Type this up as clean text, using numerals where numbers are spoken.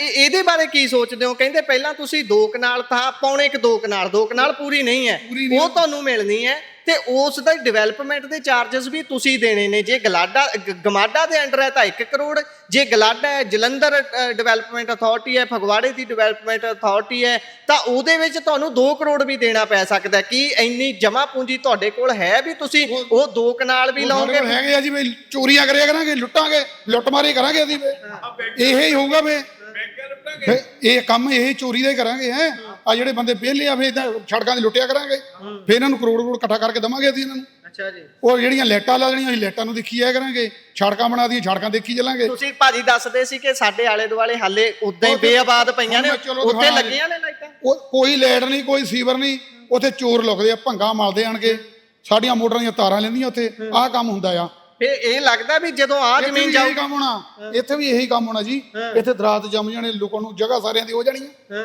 ਇਹਦੇ ਬਾਰੇ ਕੀ ਸੋਚਦੇ ਹੋ? ਕਹਿੰਦੇ ਪਹਿਲਾਂ ਤੁਸੀਂ 2 ਕਨਾਲ ਤਾਂ ਪੌਣੇ 2 ਕਨਾਲ, 2 ਕਨਾਲ ਪੂਰੀ ਨਹੀਂ ਹੈ, ਉਹ ਤੁਹਾਨੂੰ ਮਿਲਣੀ ਹੈ ਤੇ ਉਸ ਦਾ ਡਿਵੈਲਪਮੈਂਟ ਦੇ ਚਾਰजेस ਵੀ ਤੁਸੀਂ ਦੇਣੇ ਨੇ। ਜੇ ਗਮਾਡਾ ਦੇ ਅੰਡਰ ਹੈ ਤਾਂ 1 ਕਰੋੜ, ਜੇ ਗਲਾਡਾ ਹੈ, ਜਲੰਧਰ ਡਿਵੈਲਪਮੈਂਟ ਅਥਾਰਟੀ ਹੈ, ਫਗਵਾੜੇ ਦੀ ਡਿਵੈਲਪਮੈਂਟ ਅਥਾਰਟੀ ਹੈ, ਤਾਂ ਉਹਦੇ ਵਿੱਚ ਤੁਹਾਨੂੰ 2 ਕਰੋੜ ਵੀ ਦੇਣਾ ਪੈ ਸਕਦਾ। ਕੀ ਇੰਨੀ ਜਮ੍ਹਾਂ ਪੂੰਜੀ ਤੁਹਾਡੇ ਕੋਲ ਹੈ ਵੀ ਤੁਸੀਂ ਉਹ 2 ਕਨਾਲ ਵੀ ਲਓਗੇ? ਹੈਗੇ ਆ ਜੀ ਬਈ, ਚੋਰੀਆਂ ਕਰਿਆ ਕਰਾਂਗੇ, ਲੁੱਟਾਂਗੇ, ਲੁੱਟਮਾਰੀ ਕਰਾਂਗੇ ਅਸੀਂ, ਇਹ ਹੀ ਹੋਊਗਾ ਵੇ ਇਹ ਕੰਮ, ਇਹ ਚੋਰੀ ਦਾ ਹੀ ਕਰਾਂਗੇ। ਹੈ ਆ ਜਿਹੜੇ ਬੰਦੇ ਵਿਹਲੇ ਆ ਫੇਰ ਸੜਕਾਂ 'ਤੇ ਲੁੱਟਿਆ ਕਰਾਂਗੇ, ਫੇਰ ਇਹਨਾਂ ਨੂੰ ਕਰੋੜ ਇਕੱਠਾ ਕਰਕੇ ਦੇਵਾਂਗੇ ਅਸੀਂ ਇਹਨਾਂ ਨੂੰ। ਅੱਛਾ ਜੀ। ਉਹ ਜਿਹੜੀਆਂ ਲਾਈਟਾਂ ਲਾ ਦੇਣੀਆਂ, ਅਸੀਂ ਲਾਈਟਾਂ ਨੂੰ ਦੇਖੀ ਜਾਇਆ ਕਰਾਂਗੇ, ਸੜਕਾਂ ਬਣਾ ਦੀਆਂ, ਸੜਕਾਂ ਦੇਖੀ ਚੱਲਾਂਗੇ। ਤੁਸੀਂ ਭਾਜੀ ਦੱਸਦੇ ਸੀ ਕਿ ਸਾਡੇ ਆਲੇ ਦੁਆਲੇ ਹਾਲੇ ਉਦਾਂ ਹੀ ਬੇਆਬਾਦ ਪਈਆਂ ਨੇ, ਉੱਥੇ ਲੱਗੀਆਂ ਨੇ ਲਾਈਟਾਂ? ਕੋਈ ਲਾਈਟ ਨਹੀਂ, ਕੋਈ ਸੀਵਰ ਨਹੀਂ, ਉੱਥੇ ਚੋਰ ਲੁਕਦੇ ਆ, ਭੰਗਾ ਮਲਦੇ ਆਣਗੇ, ਸਾਡੀਆਂ ਮੋਟਰਾਂ ਦੀਆਂ ਤਾਰਾਂ ਲੈਂਦੀਆਂ ਉੱਥੇ। ਆਹ ਕੰਮ ਹੁੰਦਾ ਆ। ਫੇਰ ਇਹ ਲੱਗਦਾ ਵੀ ਜਦੋਂ ਆ ਜ਼ਮੀਨ ਜਾਊ, ਕੰਮ ਹੋਣਾ ਇੱਥੇ ਵੀ ਇਹੀ ਕੰਮ ਹੋਣਾ ਜੀ। ਇੱਥੇ ਦਰਾਤ ਜੰਮ ਜਾਣੇ, ਲੋਕਾਂ ਨੂੰ ਜਗ੍ਹਾ ਸਾਰਿਆਂ ਦੀ ਹੋ ਜਾਣੀ ਆ।